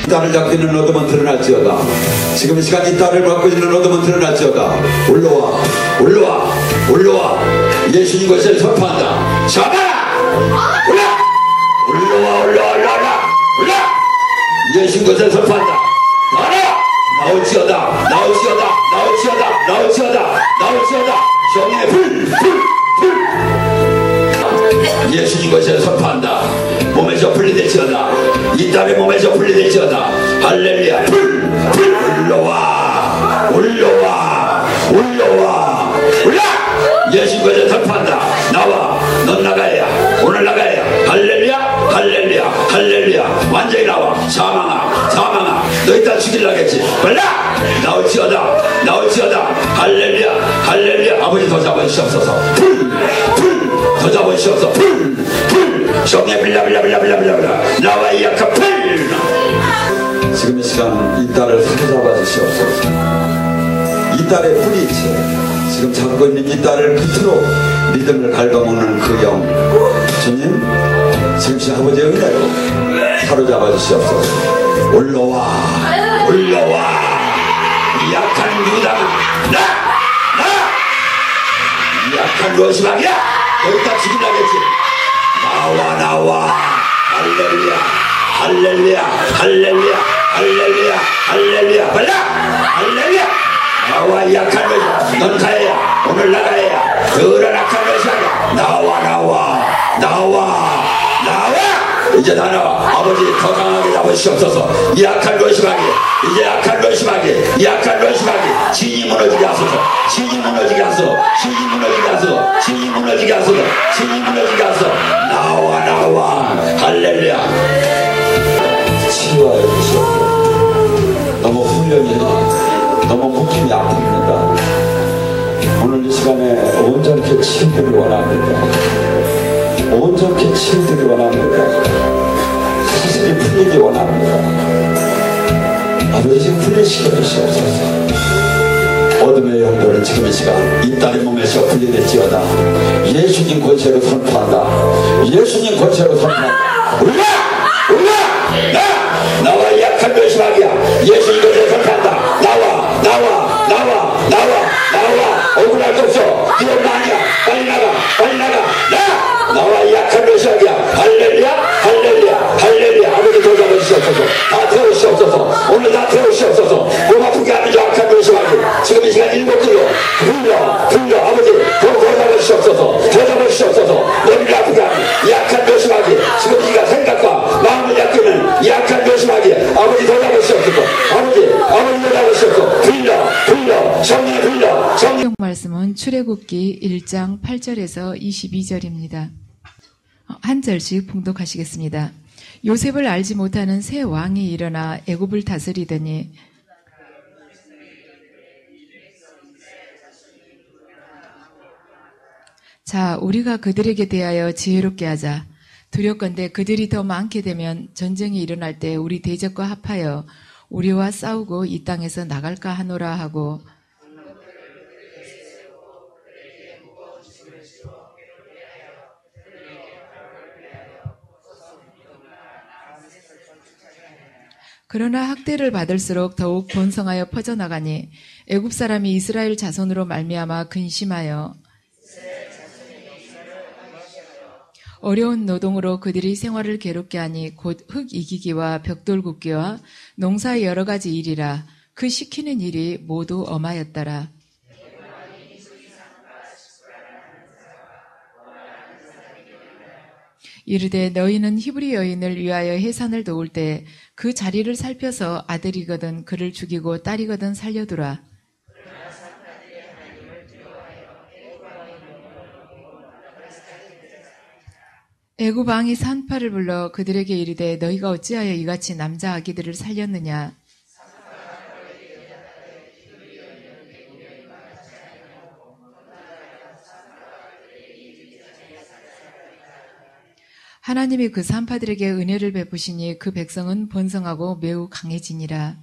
이 딸을 잡고 있는 어둠은 드러날지어다. 지금 이 시간 이 딸을 갖고 있는 어둠은 드러날지어다. 올라와, 올라와, 올라와. 예수님 것을 선포한다. 잡아라! 올라! 올라와, 올라와, 올라와, 올라! 예수님 것을 선포한다. 나라! 나올지어다, 나올지어다, 나올지어다, 나올지어다, 나올지어다. 성령의 불, 불, 불. 예수님 것을 선포한다. 몸에서 분리될지어다. 이 딸의 몸에서 분리될지어다. 할렐루야. 불, 불. 올라와, 올라와, 올라와, 올라. 예수님 것을 선포한다. 나와. 넌 나가야. 오늘 나가야. 할렐루야, 할렐루야, 할렐루야. 완전히 나와. 사망아, 사망아. 너 이따 죽일라겠지. 빨라. 나올지어다, 나올지어다. 할렐루야, 할렐루야. 아버지 더 잡아주시옵소서. 불, 불. 더 잡아주시옵소서. 불, 불. 성령 빌라 빌라 빌라 빌라 빌라 빌라. 나와 이 약한 불. 지금 이 시간 이 딸을 사로잡아 주시옵소서. 이 딸의 뿌리째 지금 잡고 있는 이 딸을 끝으로 믿음을 갉아먹는 그 영, 주님 지금 시 아버지의 은혜로 사로잡아 주시옵소서. 올라와, 올라와. 약한 유다가 나 약한 로시방이야. 여기다 죽이려겠지. 나와, 나와. 할렐루야, 할렐루야, 할렐루야, 할렐루야, 할렐루야. 빨라. 할렐루야. 나와 약한 로시방. 넌 가야. 오늘 나가야. 그런 약한 로시방이야. 나와, 나와, 나와, 나와. 이제 다 나와. 아버지 더 강하게 잡으시옵소서. 이 약한 로시방이, 이제 약한 로시방이, 약한 로시방이 진이 무너지게 하소서. 진이 무너지게 하소서. 진이 무너지게 하소서. 진이 무너지게 하소서. 진이 무너지게 하소서. 나와, 나와. 할렐루야. 치유하여 주시옵소서. 너무 훈련이 너무 목숨이 아픕니다. 오늘 이 시간에 온전히 치유되기 원합니다. 온전히 치유되기 원합니다. 사실이 풀리기 원합니다. 아버지 지금 풀리시켜 주시옵소서. 어둠의 영도를 지금 이 시간 이 딸의 몸에서 분리될지어다. 예수님 권세로 선포한다. 예수님 권세로 선포한다. 올라! 올라! 나와 약한 변심하기야. 예수님 권세로 선포한다. 나와, 나와, 나와, 나와, 나와. 억울할 거 없어. 네 엄마 아니야. 빨리 나가, 빨리 나가. 나와 약한 변심하기야. 할렐루야, 할렐루야, 할렐루야. 아버지 더 잡아주시옵소서. 다 태우시옵소서. 오늘 다 태우시옵소서. 몸 아프게 하는 약한 변심하기. 지금 이 시간 일곱들로 불러 아버지 더 잡아주시옵소서. 더 잡아주시옵소서. 너를 아프게 하는 약한 변심하기. 지금 네가 생각과 마음을 약기는 약한 변심하기. 아버지 더 잡아주시옵소서. 아버지 더 잡아주시옵소서. 불러 성령의 불러 성령. 말씀은 출애굽기 1장 8절에서 22절입니다. 한 절씩 봉독하시겠습니다. 요셉을 알지 못하는 새 왕이 일어나 애굽을 다스리더니 자, 우리가 그들에게 대하여 지혜롭게 하자. 두렵건대 그들이 더 많게 되면 전쟁이 일어날 때 우리 대적과 합하여 우리와 싸우고 이 땅에서 나갈까 하노라 하고 그러나 학대를 받을수록 더욱 번성하여 퍼져나가니 애굽 사람이 이스라엘 자손으로 말미암아 근심하여 어려운 노동으로 그들이 생활을 괴롭게 하니 곧 흙 이기기와 벽돌 굽기와 농사의 여러 가지 일이라. 그 시키는 일이 모두 엄하였더라. 이르되 너희는 히브리 여인을 위하여 해산을 도울 때 그 자리를 살펴서 아들이거든 그를 죽이고 딸이거든 살려두라. 애굽 왕이 산파를 불러 그들에게 이르되 너희가 어찌하여 이같이 남자 아기들을 살렸느냐. 하나님이 그 산파들에게 은혜를 베푸시니 그 백성은 번성하고 매우 강해지니라.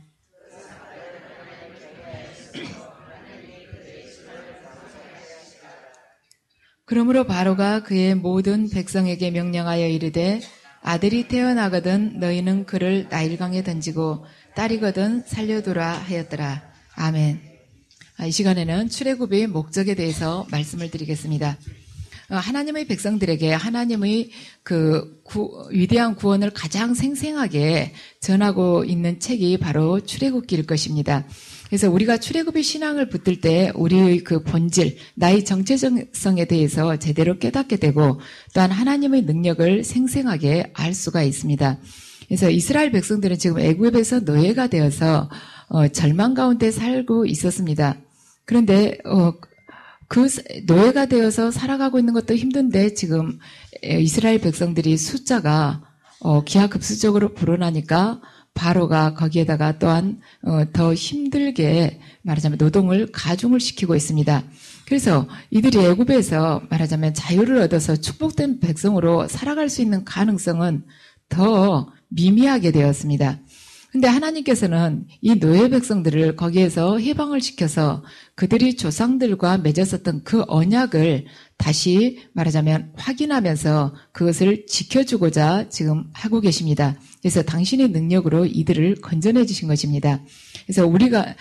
그러므로 바로가 그의 모든 백성에게 명령하여 이르되 아들이 태어나거든 너희는 그를 나일강에 던지고 딸이거든 살려두라 하였더라. 아멘. 이 시간에는 출애굽의 목적에 대해서 말씀을 드리겠습니다. 하나님의 백성들에게 하나님의 위대한 구원을 가장 생생하게 전하고 있는 책이 바로 출애굽기일 것입니다. 그래서 우리가 출애굽의 신앙을 붙들 때 우리의 그 본질, 나의 정체성에 대해서 제대로 깨닫게 되고 또한 하나님의 능력을 생생하게 알 수가 있습니다. 그래서 이스라엘 백성들은 지금 애굽에서 노예가 되어서 절망 가운데 살고 있었습니다. 그런데 그 노예가 되어서 살아가고 있는 것도 힘든데 지금 이스라엘 백성들이 숫자가 기하급수적으로 불어나니까 바로가 거기에다가 또한 더 힘들게 말하자면 노동을 가중을 시키고 있습니다. 그래서 이들이 애굽에서 말하자면 자유를 얻어서 축복된 백성으로 살아갈 수 있는 가능성은 더 미미하게 되었습니다. 근데 하나님께서는 이 노예 백성들을 거기에서 해방을 시켜서 그들이 조상들과 맺었었던 그 언약을 다시 말하자면 확인하면서 그것을 지켜주고자 지금 하고 계십니다. 그래서 당신의 능력으로 이들을 건져내 주신 것입니다. 그래서 우리가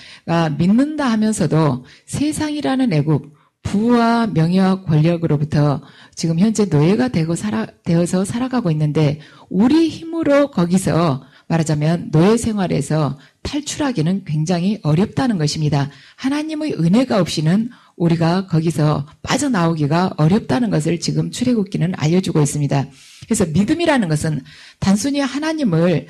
믿는다 하면서도 세상이라는 애굽, 부와 명예와 권력으로부터 지금 현재 노예가 되어서 살아가고 있는데 우리 힘으로 거기서 말하자면 노예 생활에서 탈출하기는 굉장히 어렵다는 것입니다. 하나님의 은혜가 없이는 우리가 거기서 빠져나오기가 어렵다는 것을 지금 출애굽기는 알려주고 있습니다. 그래서 믿음이라는 것은 단순히 하나님에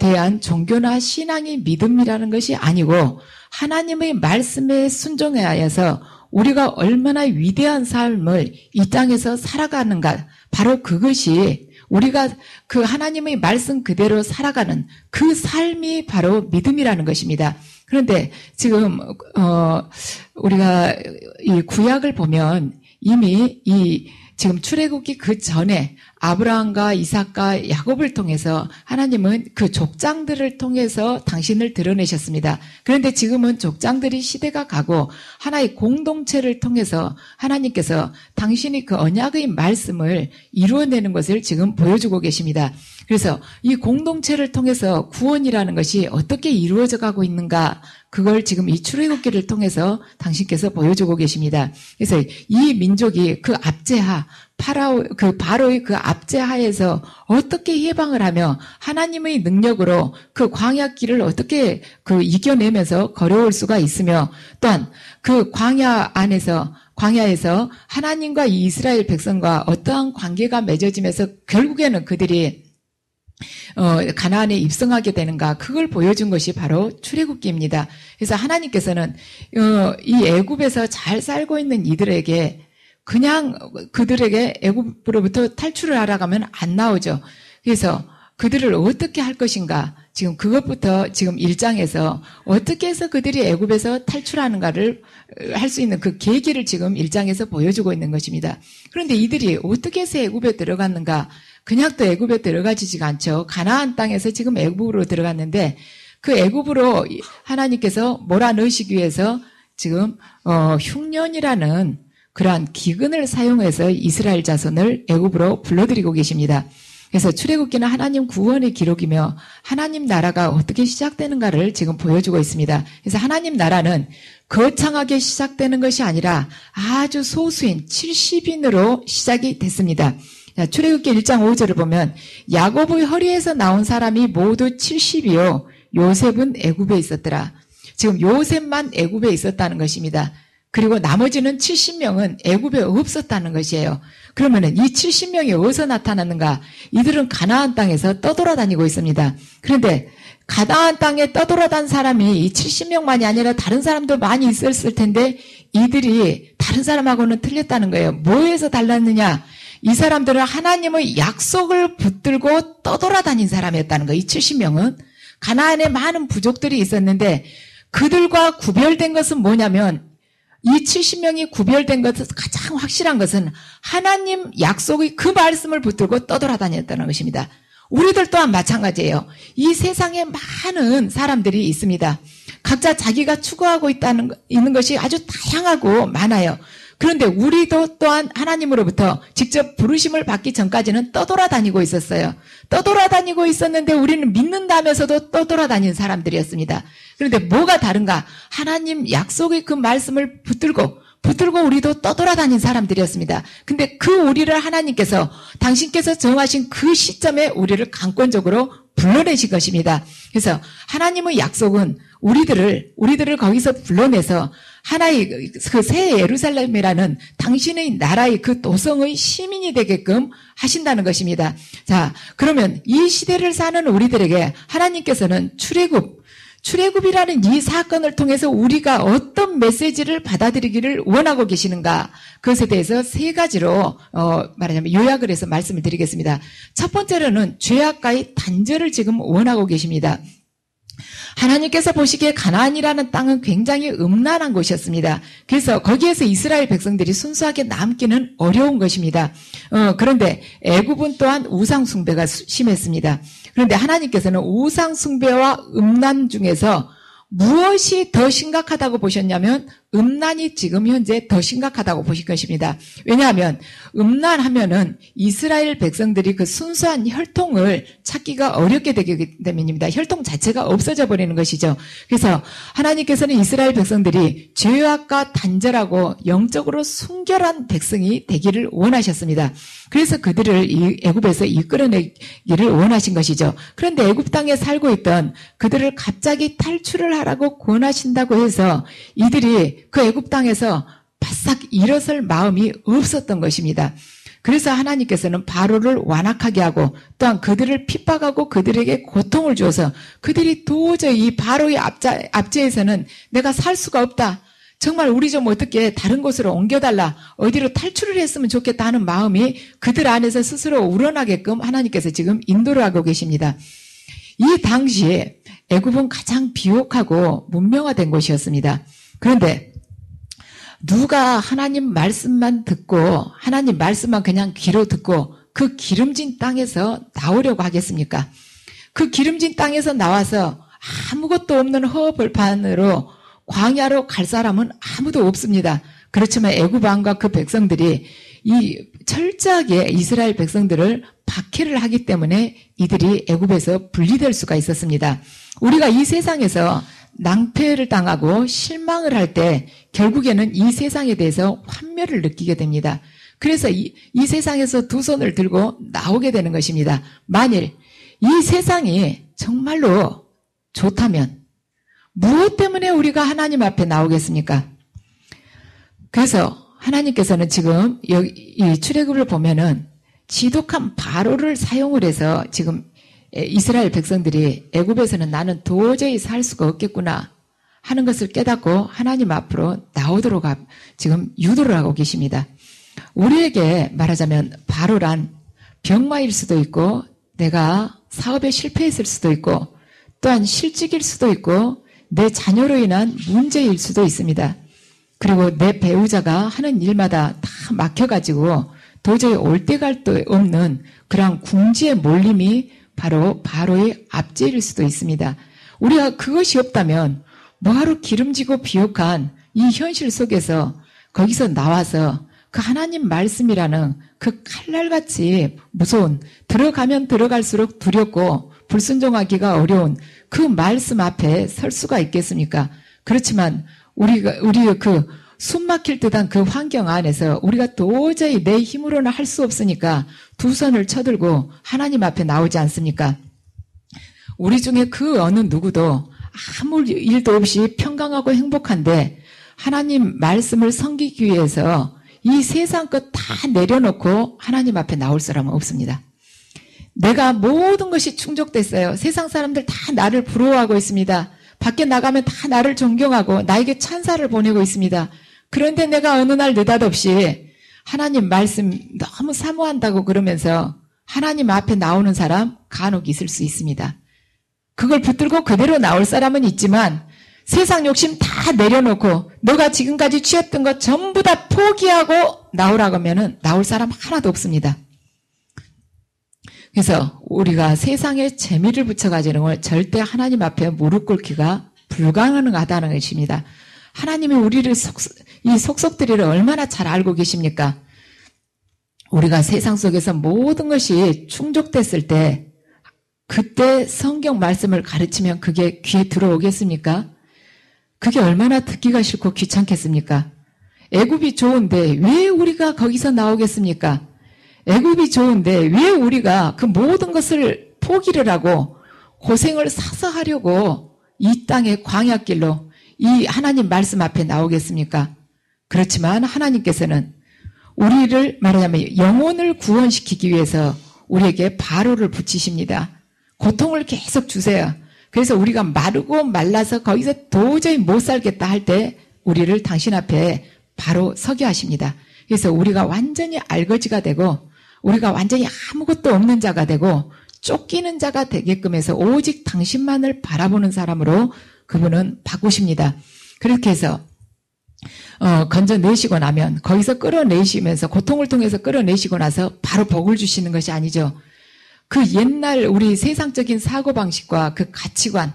대한 종교나 신앙이 믿음이라는 것이 아니고 하나님의 말씀에 순종하여서 우리가 얼마나 위대한 삶을 이 땅에서 살아가는가, 바로 그것이 우리가 그 하나님의 말씀 그대로 살아가는 그 삶이 바로 믿음이라는 것입니다. 그런데 지금 우리가 이 구약을 보면 이미 지금 출애굽기 그 전에 아브라함과 이삭과 야곱을 통해서 하나님은 그 족장들을 통해서 당신을 드러내셨습니다. 그런데 지금은 족장들이 시대가 가고 하나의 공동체를 통해서 하나님께서 당신이 그 언약의 말씀을 이루어내는 것을 지금 보여주고 계십니다. 그래서 이 공동체를 통해서 구원이라는 것이 어떻게 이루어져 가고 있는가, 그걸 지금 이 출애굽기를 통해서 당신께서 보여주고 계십니다. 그래서 이 민족이 그 압제하, 바로의 그 압제하에서 어떻게 해방을 하며 하나님의 능력으로 그 광야길을 어떻게 이겨내면서 걸어올 수가 있으며, 또한 그 광야에서 하나님과 이 이스라엘 백성과 어떠한 관계가 맺어지면서 결국에는 그들이 가나안에 입성하게 되는가, 그걸 보여준 것이 바로 출애굽기입니다. 그래서 하나님께서는 이 애굽에서 잘 살고 있는 이들에게 그냥 그들에게 애굽으로부터 탈출을 하라고 하면 안 나오죠. 그래서 그들을 어떻게 할 것인가, 지금 그것부터 지금 1장에서 어떻게 해서 그들이 애굽에서 탈출하는가를 할 수 있는 그 계기를 지금 1장에서 보여주고 있는 것입니다. 그런데 이들이 어떻게 해서 애굽에 들어갔는가, 그냥 또 애굽에 들어가지지가 않죠. 가나안 땅에서 지금 애굽으로 들어갔는데 그 애굽으로 하나님께서 몰아넣으시기 위해서 지금 흉년이라는 그러한 기근을 사용해서 이스라엘 자손을 애굽으로 불러들이고 계십니다. 그래서 출애굽기는 하나님 구원의 기록이며 하나님 나라가 어떻게 시작되는가를 지금 보여주고 있습니다. 그래서 하나님 나라는 거창하게 시작되는 것이 아니라 아주 소수인 70인으로 시작이 됐습니다. 출애굽기 1장 5절을 보면 야곱의 허리에서 나온 사람이 모두 70이요 요셉은 애굽에 있었더라. 지금 요셉만 애굽에 있었다는 것입니다. 그리고 나머지는 70명은 애굽에 없었다는 것이에요. 그러면은 이 70명이 어디서 나타났는가? 이들은 가나안 땅에서 떠돌아다니고 있습니다. 그런데 가나안 땅에 떠돌아다닌 사람이 이 70명만이 아니라 다른 사람도 많이 있었을 텐데 이들이 다른 사람하고는 틀렸다는 거예요. 뭐에서 달랐느냐? 이 사람들은 하나님의 약속을 붙들고 떠돌아다닌 사람이었다는 거예요. 이 70명은 가나안에 많은 부족들이 있었는데 그들과 구별된 것은 뭐냐면, 이 70명이 구별된 것은 가장 확실한 것은 하나님 약속의 그 말씀을 붙들고 떠돌아다녔다는 것입니다. 우리들 또한 마찬가지예요. 이 세상에 많은 사람들이 있습니다. 각자 자기가 추구하고 있는 것이 아주 다양하고 많아요. 그런데 우리도 또한 하나님으로부터 직접 부르심을 받기 전까지는 떠돌아다니고 있었어요. 떠돌아다니고 있었는데 우리는 믿는다면서도 떠돌아다니는 사람들이었습니다. 그런데 뭐가 다른가? 하나님 약속의 그 말씀을 붙들고 우리도 떠돌아다닌 사람들이었습니다. 근데 그 우리를 하나님께서 당신께서 정하신 그 시점에 우리를 강권적으로 불러내신 것입니다. 그래서 하나님의 약속은 우리들을 거기서 불러내서 하나의 그 새 예루살렘이라는 당신의 나라의 그 도성의 시민이 되게끔 하신다는 것입니다. 자, 그러면 이 시대를 사는 우리들에게 하나님께서는 출애굽이라는 이 사건을 통해서 우리가 어떤 메시지를 받아들이기를 원하고 계시는가? 그것에 대해서 세 가지로 말하자면 요약을 해서 말씀을 드리겠습니다. 첫 번째로는 죄악과의 단절을 지금 원하고 계십니다. 하나님께서 보시기에 가나안이라는 땅은 굉장히 음란한 곳이었습니다. 그래서 거기에서 이스라엘 백성들이 순수하게 남기는 어려운 것입니다. 그런데 애굽은 또한 우상 숭배가 심했습니다. 그런데 하나님께서는 우상 숭배와 음란 중에서 무엇이 더 심각하다고 보셨냐면 음란이 지금 현재 더 심각하다고 보실 것입니다. 왜냐하면 음란하면은 이스라엘 백성들이 그 순수한 혈통을 찾기가 어렵게 되기 때문입니다. 혈통 자체가 없어져 버리는 것이죠. 그래서 하나님께서는 이스라엘 백성들이 죄악과 단절하고 영적으로 순결한 백성이 되기를 원하셨습니다. 그래서 그들을 이 애굽에서 이끌어내기를 원하신 것이죠. 그런데 애굽 땅에 살고 있던 그들을 갑자기 탈출을 하라고 권하신다고 해서 이들이 그 애굽 땅에서 바싹 일어설 마음이 없었던 것입니다. 그래서 하나님께서는 바로를 완악하게 하고 또한 그들을 핍박하고 그들에게 고통을 주어서 그들이 도저히 이 바로의 압제에서는 내가 살 수가 없다. 정말 우리 좀 어떻게 다른 곳으로 옮겨달라. 어디로 탈출을 했으면 좋겠다 하는 마음이 그들 안에서 스스로 우러나게끔 하나님께서 지금 인도를 하고 계십니다. 이 당시에 애굽은 가장 비옥하고 문명화된 곳이었습니다. 그런데 누가 하나님 말씀만 듣고 하나님 말씀만 그냥 귀로 듣고 그 기름진 땅에서 나오려고 하겠습니까? 그 기름진 땅에서 나와서 아무것도 없는 허벌판으로 광야로 갈 사람은 아무도 없습니다. 그렇지만 애굽 왕과 그 백성들이 이 철저하게 이스라엘 백성들을 박해를 하기 때문에 이들이 애굽에서 분리될 수가 있었습니다. 우리가 이 세상에서 낭패를 당하고 실망을 할 때 결국에는 이 세상에 대해서 환멸을 느끼게 됩니다. 그래서 이 세상에서 두 손을 들고 나오게 되는 것입니다. 만일 이 세상이 정말로 좋다면 무엇 때문에 우리가 하나님 앞에 나오겠습니까? 그래서 하나님께서는 지금 이 출애굽을 보면은 지독한 바로를 사용을 해서 지금 이스라엘 백성들이 애굽에서는 나는 도저히 살 수가 없겠구나 하는 것을 깨닫고 하나님 앞으로 나오도록 지금 유도를 하고 계십니다. 우리에게 말하자면 바로란 병마일 수도 있고 내가 사업에 실패했을 수도 있고 또한 실직일 수도 있고 내 자녀로 인한 문제일 수도 있습니다. 그리고 내 배우자가 하는 일마다 다 막혀가지고 도저히 올 데 갈 데 없는 그러한 궁지의 몰림이 바로 바로의 압제일 수도 있습니다. 우리가 그것이 없다면 뭐하러 기름지고 비옥한 이 현실 속에서 거기서 나와서 그 하나님 말씀이라는 그 칼날같이 무서운 들어가면 들어갈수록 두렵고 불순종하기가 어려운 그 말씀 앞에 설 수가 있겠습니까? 그렇지만 우리의 그 숨막힐 듯한 그 환경 안에서 우리가 도저히 내 힘으로는 할 수 없으니까 두 손을 쳐들고 하나님 앞에 나오지 않습니까? 우리 중에 그 어느 누구도 아무 일도 없이 평강하고 행복한데 하나님 말씀을 섬기기 위해서 이 세상 것 다 내려놓고 하나님 앞에 나올 사람은 없습니다. 내가 모든 것이 충족됐어요. 세상 사람들 다 나를 부러워하고 있습니다. 밖에 나가면 다 나를 존경하고 나에게 찬사를 보내고 있습니다. 그런데 내가 어느 날 느닷없이 하나님 말씀 너무 사모한다고 그러면서 하나님 앞에 나오는 사람 간혹 있을 수 있습니다. 그걸 붙들고 그대로 나올 사람은 있지만 세상 욕심 다 내려놓고 너가 지금까지 취했던 것 전부 다 포기하고 나오라고 하면은 나올 사람 하나도 없습니다. 그래서 우리가 세상에 재미를 붙여가지는 걸 절대 하나님 앞에 무릎 꿇기가 불가능하다는 것입니다. 하나님이 우리를 이 속속들이를 얼마나 잘 알고 계십니까? 우리가 세상 속에서 모든 것이 충족됐을 때 그때 성경 말씀을 가르치면 그게 귀에 들어오겠습니까? 그게 얼마나 듣기가 싫고 귀찮겠습니까? 애굽이 좋은데 왜 우리가 거기서 나오겠습니까? 애굽이 좋은데 왜 우리가 그 모든 것을 포기를 하고 고생을 사서 하려고 이 땅의 광야길로 이 하나님 말씀 앞에 나오겠습니까? 그렇지만 하나님께서는 우리를 말하자면 영혼을 구원시키기 위해서 우리에게 바로를 붙이십니다. 고통을 계속 주세요. 그래서 우리가 마르고 말라서 거기서 도저히 못 살겠다 할 때 우리를 당신 앞에 바로 서게 하십니다. 그래서 우리가 완전히 알거지가 되고 우리가 완전히 아무것도 없는 자가 되고 쫓기는 자가 되게끔 해서 오직 당신만을 바라보는 사람으로 그분은 바꾸십니다. 그렇게 해서 건져내시고 나면 거기서 끌어내시면서 고통을 통해서 끌어내시고 나서 바로 복을 주시는 것이 아니죠. 그 옛날 우리 세상적인 사고방식과 그 가치관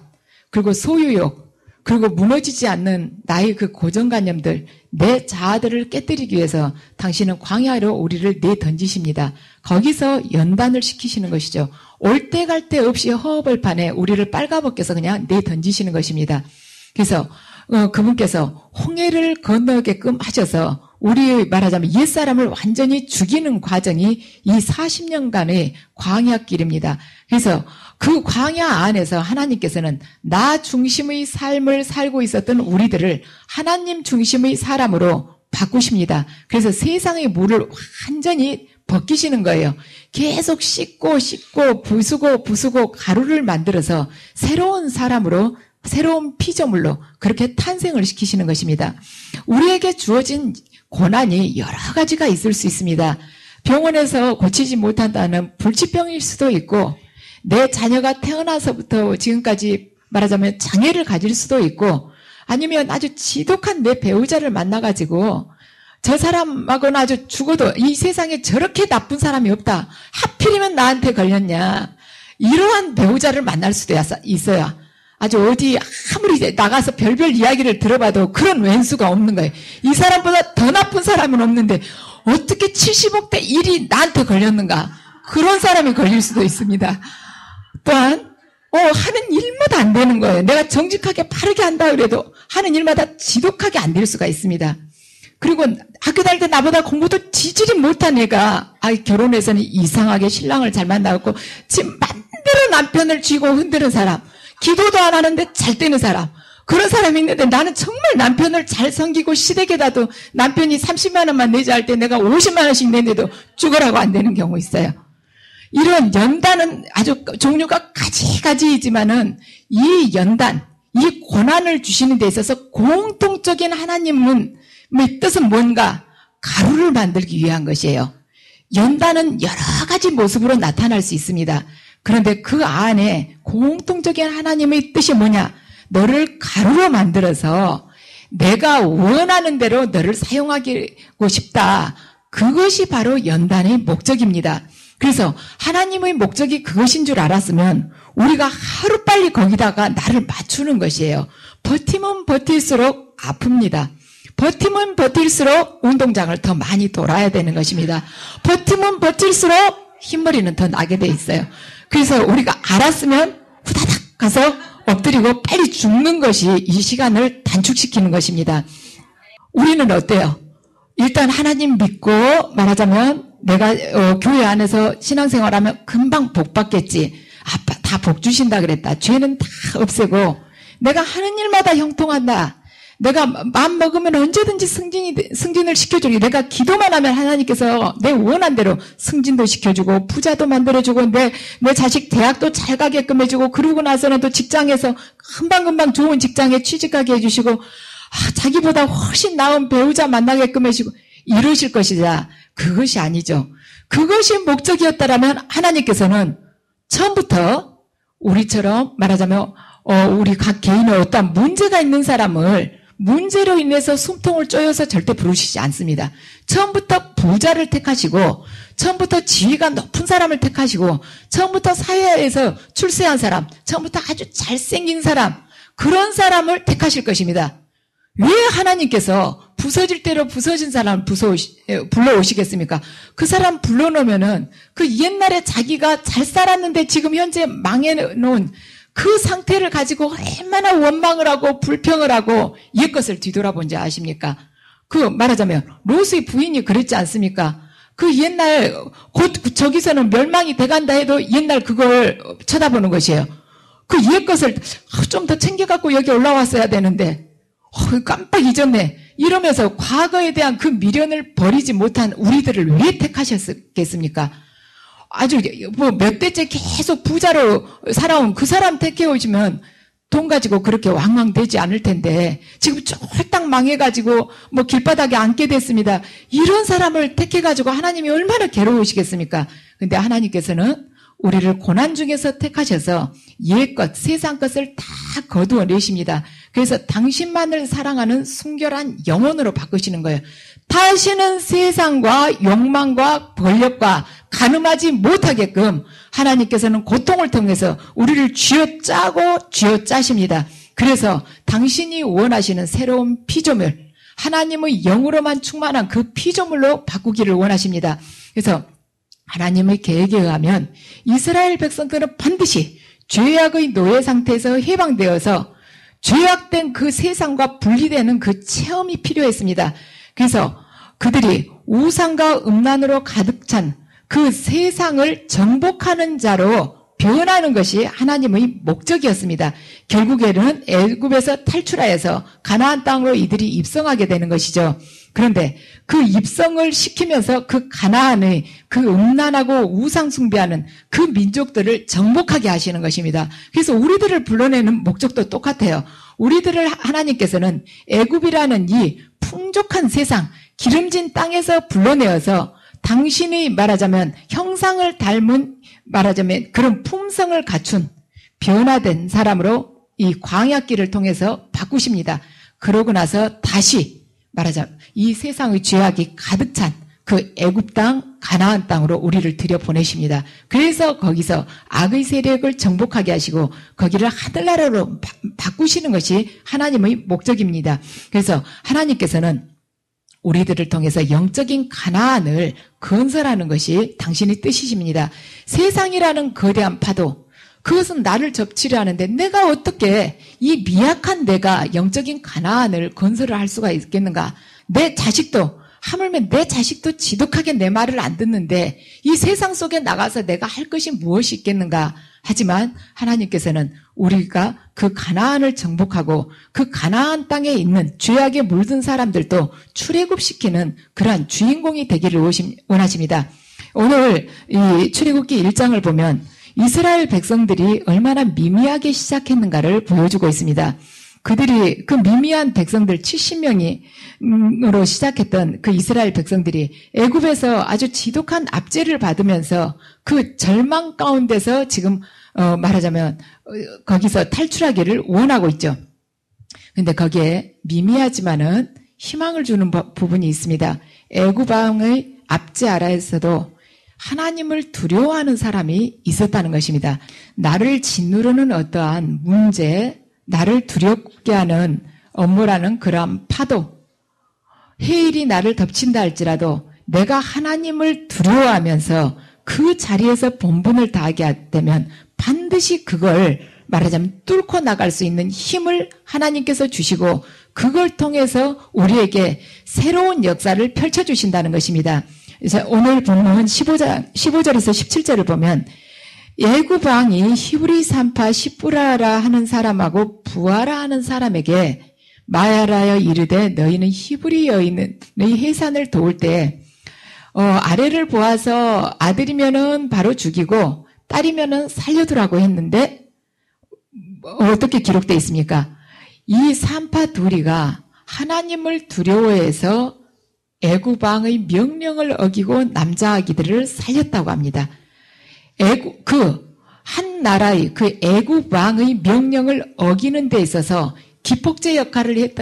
그리고 소유욕 그리고 무너지지 않는 나의 그 고정관념들 내 자아들을 깨뜨리기 위해서 당신은 광야로 우리를 내던지십니다. 거기서 연단을 시키시는 것이죠. 올 때 갈 데 없이 허허벌판에 우리를 빨가벗겨서 그냥 내던지시는 것입니다. 그래서 그분께서 홍해를 건너게끔 하셔서 우리 말하자면 옛사람을 완전히 죽이는 과정이 이 40년간의 광야길입니다. 그래서 그 광야 안에서 하나님께서는 나 중심의 삶을 살고 있었던 우리들을 하나님 중심의 사람으로 바꾸십니다. 그래서 세상의 물을 완전히 벗기시는 거예요. 계속 씻고 부수고 가루를 만들어서 새로운 사람으로 새로운 피조물로 그렇게 탄생을 시키시는 것입니다. 우리에게 주어진 고난이 여러 가지가 있을 수 있습니다. 병원에서 고치지 못한다는 불치병일 수도 있고 내 자녀가 태어나서부터 지금까지 말하자면 장애를 가질 수도 있고 아니면 아주 지독한 내 배우자를 만나가지고 저 사람하고는 아주 죽어도 이 세상에 저렇게 나쁜 사람이 없다. 하필이면 나한테 걸렸냐. 이러한 배우자를 만날 수도 있어요. 아주 어디 아무리 나가서 별별 이야기를 들어봐도 그런 왼수가 없는 거예요. 이 사람보다 더 나쁜 사람은 없는데 어떻게 70억 대 1이 나한테 걸렸는가. 그런 사람이 걸릴 수도 있습니다. 또한 하는 일마다 안 되는 거예요. 내가 정직하게 바르게 한다 그래도 하는 일마다 지독하게 안 될 수가 있습니다. 그리고 학교 다닐 때 나보다 공부도 지질이 못한 애가 결혼해서는 이상하게 신랑을 잘 만나고 지금 맘대로 남편을 쥐고 흔드는 사람, 기도도 안 하는데 잘 되는 사람, 그런 사람이 있는데 나는 정말 남편을 잘 섬기고 시댁에다도 남편이 30만 원만 내자 할 때 내가 50만 원씩 내는데도 죽으라고 안 되는 경우 있어요. 이런 연단은 아주 종류가 가지가지이지만은 이 연단, 이 고난을 주시는 데 있어서 공통적인 하나님의 뜻은 뭔가? 가루를 만들기 위한 것이에요. 연단은 여러 가지 모습으로 나타날 수 있습니다. 그런데 그 안에 공통적인 하나님의 뜻이 뭐냐? 너를 가루로 만들어서 내가 원하는 대로 너를 사용하고 싶다. 그것이 바로 연단의 목적입니다. 그래서 하나님의 목적이 그것인 줄 알았으면 우리가 하루빨리 거기다가 나를 맞추는 것이에요. 버티면 버틸수록 아픕니다. 버티면 버틸수록 운동장을 더 많이 돌아야 되는 것입니다. 버티면 버틸수록 흰머리는 더 나게 돼 있어요. 그래서 우리가 알았으면 후다닥 가서 엎드리고 빨리 죽는 것이 이 시간을 단축시키는 것입니다. 우리는 어때요? 일단 하나님 믿고 말하자면 내가 교회 안에서 신앙생활하면 금방 복 받겠지. 아빠 다 복 주신다 그랬다. 죄는 다 없애고 내가 하는 일마다 형통한다. 내가 마음 먹으면 언제든지 승진을 시켜주고 내가 기도만 하면 하나님께서 내 원한 대로 승진도 시켜주고 부자도 만들어주고 내 자식 대학도 잘 가게끔 해주고 그러고 나서는 또 직장에서 금방금방 좋은 직장에 취직하게 해주시고 자기보다 훨씬 나은 배우자 만나게끔 해주시고 이러실 것이자 그것이 아니죠. 그것이 목적이었다라면 하나님께서는 처음부터 우리처럼 말하자면 우리 각 개인의 어떤 문제가 있는 사람을 문제로 인해서 숨통을 쪼여서 절대 부르시지 않습니다. 처음부터 부자를 택하시고 처음부터 지위가 높은 사람을 택하시고 처음부터 사회에서 출세한 사람, 처음부터 아주 잘생긴 사람, 그런 사람을 택하실 것입니다. 왜 하나님께서 부서질 대로 부서진 사람을 불러오시겠습니까? 그 사람 불러놓으면은 그 옛날에 자기가 잘 살았는데 지금 현재 망해놓은 그 상태를 가지고 얼마나 원망을 하고 불평을 하고 옛것을 뒤돌아본지 아십니까? 그 말하자면 롯의 부인이 그랬지 않습니까? 그 옛날 곧 저기서는 멸망이 돼간다 해도 옛날 그걸 쳐다보는 것이에요. 그 옛것을 좀 더 챙겨갖고 여기 올라왔어야 되는데 깜빡 잊었네. 이러면서 과거에 대한 그 미련을 버리지 못한 우리들을 왜 택하셨겠습니까? 아주 몇 대째 계속 부자로 살아온 그 사람 택해오시면 돈 가지고 그렇게 왕왕되지 않을 텐데 지금 쫄딱 망해가지고 길바닥에 앉게 됐습니다. 이런 사람을 택해가지고 하나님이 얼마나 괴로우시겠습니까? 근데 하나님께서는 우리를 고난 중에서 택하셔서 옛것, 세상 것을 다 거두어내십니다. 그래서 당신만을 사랑하는 순결한 영혼으로 바꾸시는 거예요. 다시는 세상과 욕망과 권력과 가늠하지 못하게끔 하나님께서는 고통을 통해서 우리를 쥐어짜고 쥐어짜십니다. 그래서 당신이 원하시는 새로운 피조물, 하나님의 영으로만 충만한 그 피조물로 바꾸기를 원하십니다. 그래서 하나님의 계획에 의하면 이스라엘 백성들은 반드시 죄악의 노예 상태에서 해방되어서 죄악된 그 세상과 분리되는 그 체험이 필요했습니다. 그래서 그들이 우상과 음란으로 가득 찬 그 세상을 정복하는 자로 변하는 것이 하나님의 목적이었습니다. 결국에는 애굽에서 탈출하여서 가나안 땅으로 이들이 입성하게 되는 것이죠. 그런데 그 입성을 시키면서 그 가나안의 그 음란하고 우상 숭배하는 그 민족들을 정복하게 하시는 것입니다. 그래서 우리들을 불러내는 목적도 똑같아요. 우리들을 하나님께서는 애굽이라는 이 풍족한 세상, 기름진 땅에서 불러내어서 당신이 말하자면 형상을 닮은 말하자면 그런 품성을 갖춘 변화된 사람으로 이 광야길을 통해서 바꾸십니다. 그러고 나서 다시 말하자면 이 세상의 죄악이 가득 찬 그 애굽 땅, 가나안 땅으로 우리를 들여보내십니다. 그래서 거기서 악의 세력을 정복하게 하시고 거기를 하늘나라로 바꾸시는 것이 하나님의 목적입니다. 그래서 하나님께서는 우리들을 통해서 영적인 가나안을 건설하는 것이 당신의 뜻이십니다. 세상이라는 거대한 파도, 그것은 나를 접치려 하는데 내가 어떻게 이 미약한 내가 영적인 가나안을 건설을 할 수가 있겠는가? 내 자식도 하물며 내 자식도 지독하게 내 말을 안 듣는데 이 세상 속에 나가서 내가 할 것이 무엇이 있겠는가? 하지만 하나님께서는 우리가 그 가나안을 정복하고 그 가나안 땅에 있는 죄악에 물든 사람들도 출애굽시키는 그러한 주인공이 되기를 원하십니다. 오늘 이 출애굽기 1장을 보면 이스라엘 백성들이 얼마나 미미하게 시작했는가를 보여주고 있습니다. 그들이 그 미미한 백성들 70명으로 시작했던 그 이스라엘 백성들이 애굽에서 아주 지독한 압제를 받으면서 그 절망 가운데서 지금 말하자면 거기서 탈출하기를 원하고 있죠. 근데 거기에 미미하지만은 희망을 주는 부분이 있습니다. 애굽 왕의 압제 아래에서도 하나님을 두려워하는 사람이 있었다는 것입니다. 나를 짓누르는 어떠한 문제, 나를 두렵게 하는 업무라는 그러한 파도, 해일이 나를 덮친다 할지라도 내가 하나님을 두려워하면서 그 자리에서 본분을 다하게 되면 반드시 그걸 말하자면 뚫고 나갈 수 있는 힘을 하나님께서 주시고 그걸 통해서 우리에게 새로운 역사를 펼쳐주신다는 것입니다. 그래서 오늘 본문 15절에서 17절을 보면 애굽 왕이 히브리 산파 시브라라 하는 사람하고 부하라 하는 사람에게 말하여 이르되 너희는 히브리 여인의 해산을 도울 때 아래를 보아서 아들이면은 바로 죽이고 딸이면은 살려두라고 했는데 어떻게 기록되어 있습니까? 이 산파 둘이가 하나님을 두려워해서 애굽 왕의 명령을 어기고 남자 아기들을 살렸다고 합니다. 한 나라의 그 애굽 왕의 명령을 어기는 데 있어서 기폭제 역할을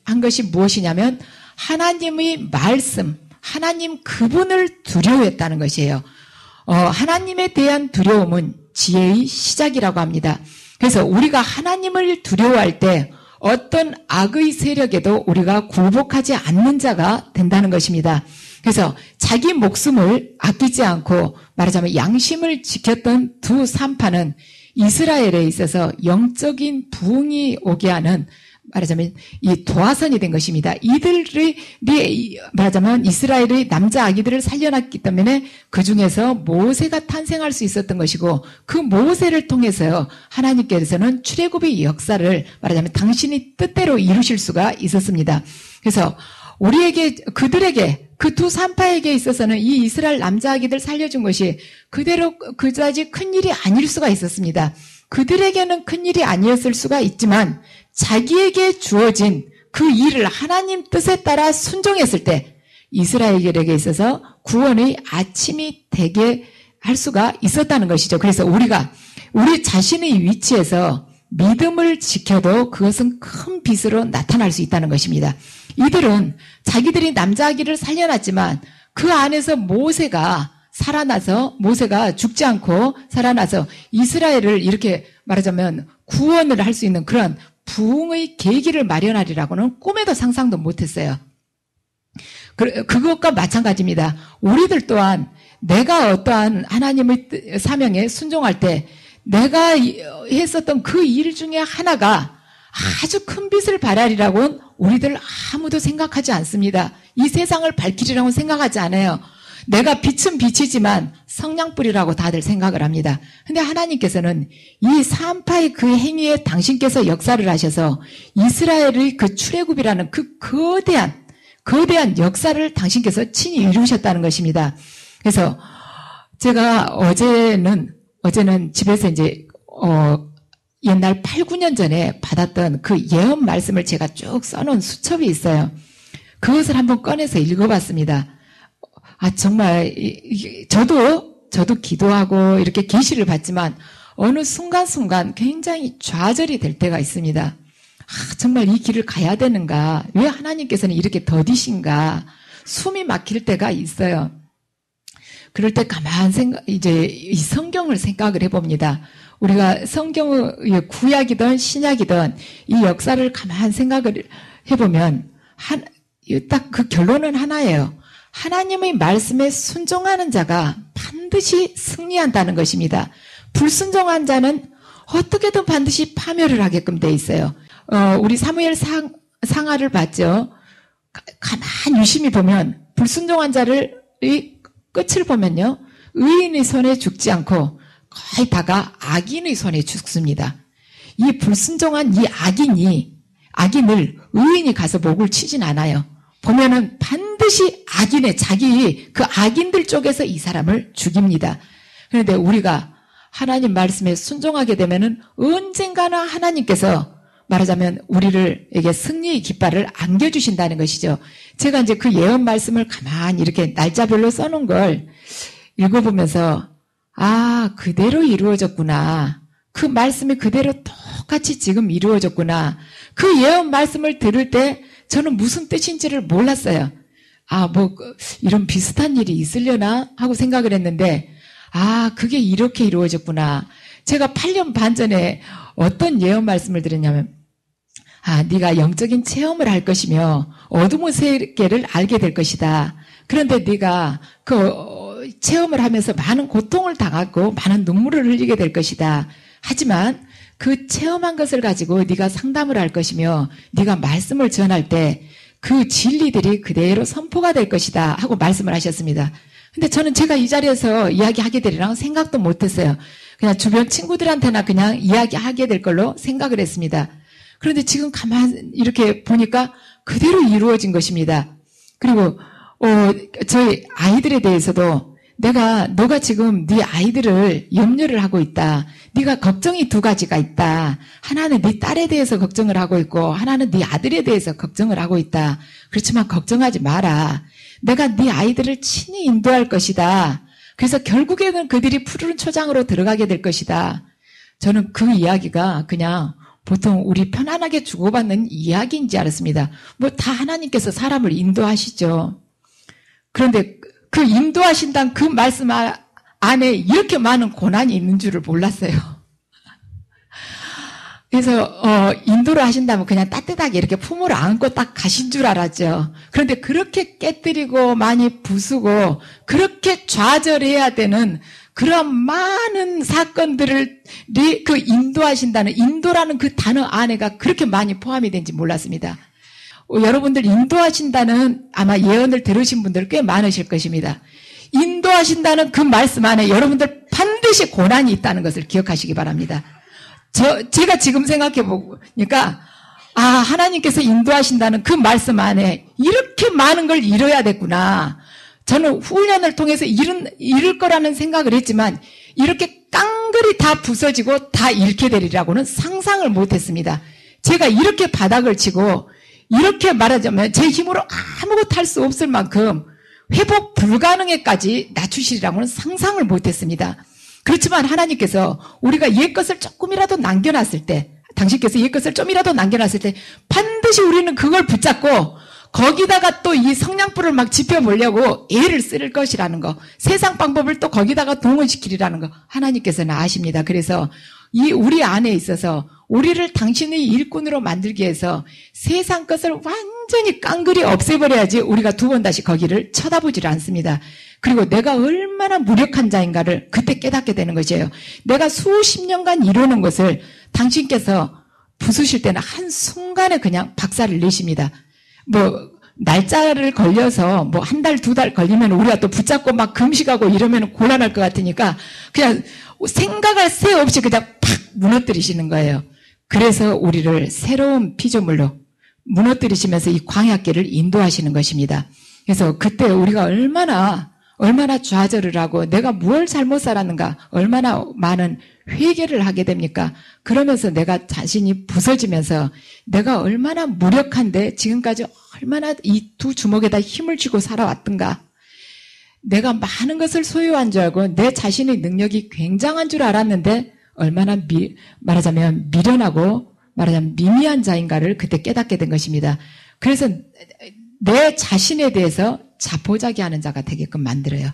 한 것이 무엇이냐면 하나님의 말씀, 하나님 그분을 두려워했다는 것이에요. 하나님에 대한 두려움은 지혜의 시작이라고 합니다. 그래서 우리가 하나님을 두려워할 때 어떤 악의 세력에도 우리가 굴복하지 않는 자가 된다는 것입니다. 그래서 자기 목숨을 아끼지 않고 말하자면 양심을 지켰던 두 산파는 이스라엘에 있어서 영적인 부흥이 오게 하는 말하자면 이 도화선이 된 것입니다. 이들이 말하자면 이스라엘의 남자 아기들을 살려놨기 때문에 그 중에서 모세가 탄생할 수 있었던 것이고 그 모세를 통해서 하나님께서는 출애굽의 역사를 말하자면 당신이 뜻대로 이루실 수가 있었습니다. 그래서 우리에게 그들에게 그 두 산파에게 있어서는 이 이스라엘 남자 아기들 살려준 것이 그대로 그다지 큰 일이 아닐 수가 있었습니다. 그들에게는 큰 일이 아니었을 수가 있지만 자기에게 주어진 그 일을 하나님 뜻에 따라 순종했을 때 이스라엘에게 있어서 구원의 아침이 되게 할 수가 있었다는 것이죠. 그래서 우리가 우리 자신의 위치에서 믿음을 지켜도 그것은 큰 빛으로 나타날 수 있다는 것입니다. 이들은 자기들이 남자 아기를 살려놨지만 그 안에서 모세가 살아나서 모세가 죽지 않고 살아나서 이스라엘을 이렇게 말하자면 구원을 할 수 있는 그런 부흥의 계기를 마련하리라고는 꿈에도 상상도 못했어요. 그것과 마찬가지입니다. 우리들 또한 내가 어떠한 하나님의 사명에 순종할 때 내가 했었던 그 일 중에 하나가 아주 큰 빛을 발하리라고는 우리들 아무도 생각하지 않습니다. 이 세상을 밝히리라고 생각하지 않아요. 내가 빛은 빛이지만 성냥불이라고 다들 생각을 합니다. 근데 하나님께서는 이 산파의 그 행위에 당신께서 역사를 하셔서 이스라엘의 그 출애굽이라는 그 거대한 역사를 당신께서 친히 이루셨다는 것입니다. 그래서 제가 어제는 집에서 이제 옛날 8, 9년 전에 받았던 그 예언 말씀을 제가 쭉 써놓은 수첩이 있어요. 그것을 한번 꺼내서 읽어봤습니다. 정말 저도 기도하고 이렇게 계시를 받지만 어느 순간순간 굉장히 좌절이 될 때가 있습니다. 정말 이 길을 가야 되는가? 왜 하나님께서는 이렇게 더디신가? 숨이 막힐 때가 있어요. 그럴 때 가만 이제 이 성경을 생각을 해봅니다. 우리가 성경의 구약이든 신약이든 이 역사를 가만 생각을 해보면 딱 그 결론은 하나예요. 하나님의 말씀에 순종하는 자가 반드시 승리한다는 것입니다. 불순종한 자는 어떻게든 반드시 파멸을 하게끔 돼 있어요. 우리 사무엘 상하를 봤죠. 가만히 유심히 보면 불순종한 자를 끝을 보면요. 의인의 손에 죽지 않고 거의 다가 악인의 손에 죽습니다. 이 불순종한 이 악인을 의인이 가서 목을 치진 않아요. 보면은 반드시 자기 그 악인들 쪽에서 이 사람을 죽입니다. 그런데 우리가 하나님 말씀에 순종하게 되면은 언젠가는 하나님께서 말하자면 우리에게 승리의 깃발을 안겨주신다는 것이죠. 제가 이제 그 예언 말씀을 가만히 이렇게 날짜별로 써놓은 걸 읽어보면서 그대로 이루어졌구나. 그 말씀이 그대로 똑같이 지금 이루어졌구나. 그 예언 말씀을 들을 때 저는 무슨 뜻인지를 몰랐어요. 이런 비슷한 일이 있으려나 하고 생각을 했는데, 그게 이렇게 이루어졌구나. 제가 8년 반 전에 어떤 예언 말씀을 들었냐면, 네가 영적인 체험을 할 것이며 어둠의 세계를 알게 될 것이다. 그런데 네가 그 체험을 하면서 많은 고통을 당하고 많은 눈물을 흘리게 될 것이다. 하지만 그 체험한 것을 가지고 네가 상담을 할 것이며 네가 말씀을 전할 때 그 진리들이 그대로 선포가 될 것이다 하고 말씀을 하셨습니다. 근데 저는 제가 이 자리에서 이야기하게 되리라고 생각도 못했어요. 그냥 주변 친구들한테나 그냥 이야기하게 될 걸로 생각을 했습니다. 그런데 지금 가만 이렇게 보니까 그대로 이루어진 것입니다. 그리고 저희 아이들에 대해서도 너가 지금 네 아이들을 염려를 하고 있다. 네가 걱정이 두 가지가 있다. 하나는 네 딸에 대해서 걱정을 하고 있고 하나는 네 아들에 대해서 걱정을 하고 있다. 그렇지만 걱정하지 마라. 내가 네 아이들을 친히 인도할 것이다. 그래서 결국에는 그들이 푸르른 초장으로 들어가게 될 것이다. 저는 그 이야기가 그냥 보통 우리 편안하게 주고받는 이야기인지 알았습니다. 다 하나님께서 사람을 인도하시죠. 그런데 그 인도하신다는 그 말씀 안에 이렇게 많은 고난이 있는 줄을 몰랐어요. 그래서 인도를 하신다면 그냥 따뜻하게 이렇게 품으로 안고 딱 가신 줄 알았죠. 그런데 그렇게 깨뜨리고 많이 부수고 그렇게 좌절해야 되는 그런 많은 사건들을 그 인도하신다는, 인도라는 그 단어 안에가 그렇게 많이 포함이 된지 몰랐습니다. 여러분들 인도하신다는 아마 예언을 들으신 분들 꽤 많으실 것입니다. 인도하신다는 그 말씀 안에 여러분들 반드시 고난이 있다는 것을 기억하시기 바랍니다. 제가 지금 생각해 보니까, 하나님께서 인도하신다는 그 말씀 안에 이렇게 많은 걸 이뤄야 됐구나. 저는 훈련을 통해서 이룰 거라는 생각을 했지만, 이렇게 깡그리 다 부서지고 다 잃게 되리라고는 상상을 못 했습니다. 제가 이렇게 바닥을 치고, 이렇게 말하자면 제 힘으로 아무것도 할 수 없을 만큼 회복 불가능에까지 낮추시리라고는 상상을 못 했습니다. 그렇지만 하나님께서 우리가 옛것을 조금이라도 남겨놨을 때, 당신께서 옛것을 좀이라도 남겨놨을 때 반드시 우리는 그걸 붙잡고 거기다가 또 이 성냥불을 막 지펴보려고 애를 쓸 것이라는 거, 세상 방법을 또 거기다가 동원시키리라는 거 하나님께서는 아십니다. 그래서 이 우리 안에 있어서 우리를 당신의 일꾼으로 만들기 위해서 세상 것을 완전히 깡그리 없애버려야지 우리가 두 번 다시 거기를 쳐다보질 않습니다. 그리고 내가 얼마나 무력한 자인가를 그때 깨닫게 되는 것이에요. 내가 수십 년간 이루는 것을 당신께서 부수실 때는 한순간에 그냥 박살을 내십니다. 날짜를 걸려서 한 달, 두 달 걸리면 우리가 또 붙잡고 막 금식하고 이러면 곤란할 것 같으니까 그냥 생각할 새 없이 그냥 팍 무너뜨리시는 거예요. 그래서 우리를 새로운 피조물로 무너뜨리시면서 이 광야길을 인도하시는 것입니다. 그래서 그때 우리가 얼마나 좌절을 하고 내가 뭘 잘못 살았는가, 얼마나 많은 회개를 하게 됩니까? 그러면서 내가 자신이 부서지면서 내가 얼마나 무력한데 지금까지 얼마나 이 두 주먹에다 힘을 쥐고 살아왔던가, 내가 많은 것을 소유한 줄 알고 내 자신의 능력이 굉장한 줄 알았는데 얼마나 말하자면 미련하고 말하자면 미미한 자인가를 그때 깨닫게 된 것입니다. 그래서 내 자신에 대해서 자포자기하는 자가 되게끔 만들어요.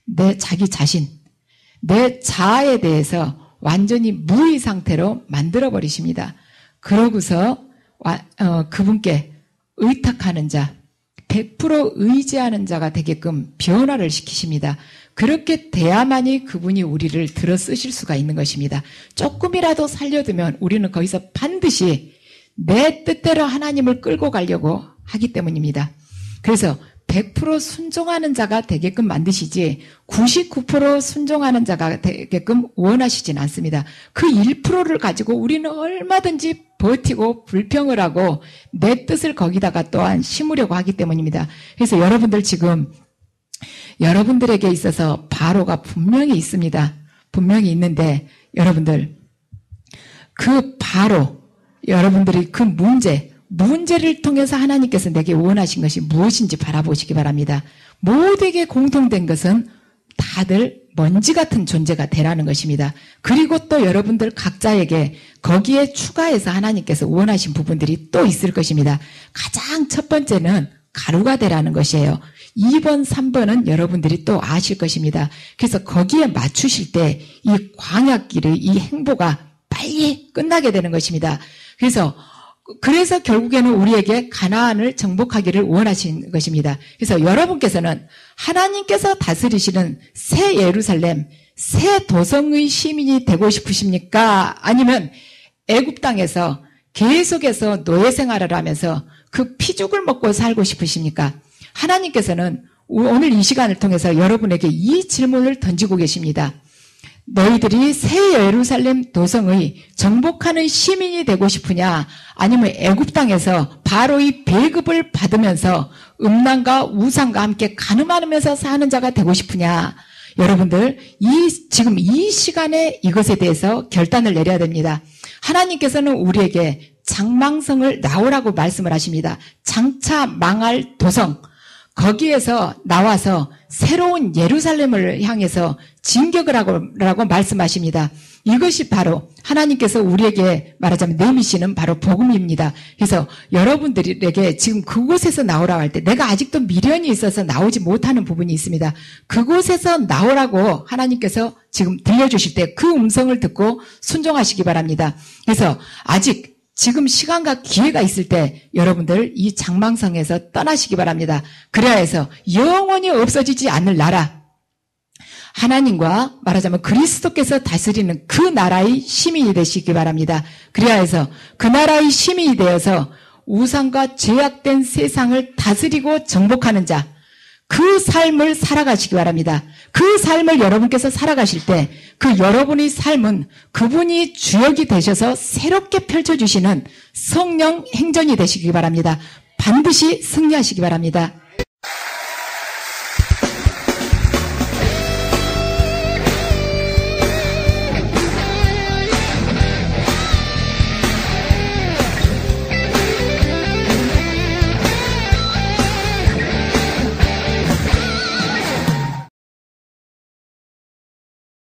내 자기 자신, 내 자아에 대해서 완전히 무의 상태로 만들어버리십니다. 그러고서 그분께 의탁하는 자, 100% 의지하는 자가 되게끔 변화를 시키십니다. 그렇게 돼야만이 그분이 우리를 들어 쓰실 수가 있는 것입니다. 조금이라도 살려두면 우리는 거기서 반드시 내 뜻대로 하나님을 끌고 가려고 하기 때문입니다. 그래서 100% 순종하는 자가 되게끔 만드시지 99% 순종하는 자가 되게끔 원하시진 않습니다. 그 1%를 가지고 우리는 얼마든지 버티고 불평을 하고 내 뜻을 거기다가 또한 심으려고 하기 때문입니다. 그래서 여러분들 지금 여러분들에게 있어서 바로가 분명히 있습니다. 분명히 있는데 여러분들 그 바로 여러분들이 그 문제를 통해서 하나님께서 내게 원하신 것이 무엇인지 바라보시기 바랍니다. 모두에게 공통된 것은 다들 먼지 같은 존재가 되라는 것입니다. 그리고 또 여러분들 각자에게 거기에 추가해서 하나님께서 원하신 부분들이 또 있을 것입니다. 가장 첫 번째는 가루가 되라는 것이에요. 2번, 3번은 여러분들이 또 아실 것입니다. 그래서 거기에 맞추실 때 이 광야길의 이 행보가 빨리 끝나게 되는 것입니다. 그래서 결국에는 우리에게 가나안을 정복하기를 원하신 것입니다. 그래서 여러분께서는 하나님께서 다스리시는 새 예루살렘, 새 도성의 시민이 되고 싶으십니까? 아니면 애굽 땅에서 계속해서 노예 생활을 하면서 그 피죽을 먹고 살고 싶으십니까? 하나님께서는 오늘 이 시간을 통해서 여러분에게 이 질문을 던지고 계십니다. 너희들이 새 예루살렘 도성의 정복하는 시민이 되고 싶으냐? 아니면 애굽 땅에서 바로의 배급을 받으면서 음란과 우상과 함께 가늠하면서 사는 자가 되고 싶으냐? 여러분들 지금 이 시간에 이것에 대해서 결단을 내려야 됩니다. 하나님께서는 우리에게 장망성을 나오라고 말씀을 하십니다. 장차 망할 도성, 거기에서 나와서 새로운 예루살렘을 향해서 진격을 하라고 말씀하십니다. 이것이 바로 하나님께서 우리에게 말하자면 내미시는 바로 복음입니다. 그래서 여러분들에게 지금 그곳에서 나오라고 할 때 내가 아직도 미련이 있어서 나오지 못하는 부분이 있습니다. 그곳에서 나오라고 하나님께서 지금 들려주실 때 그 음성을 듣고 순종하시기 바랍니다. 그래서 아직 지금 시간과 기회가 있을 때 여러분들 이 장망성에서 떠나시기 바랍니다. 그래야 해서 영원히 없어지지 않을 나라, 하나님과 말하자면 그리스도께서 다스리는 그 나라의 시민이 되시기 바랍니다. 그래야 해서 그 나라의 시민이 되어서 우상과 죄악된 세상을 다스리고 정복하는 자, 그 삶을 살아가시기 바랍니다. 그 삶을 여러분께서 살아가실 때 그 여러분의 삶은 그분이 주역이 되셔서 새롭게 펼쳐주시는 성령 행전이 되시기 바랍니다. 반드시 승리하시기 바랍니다.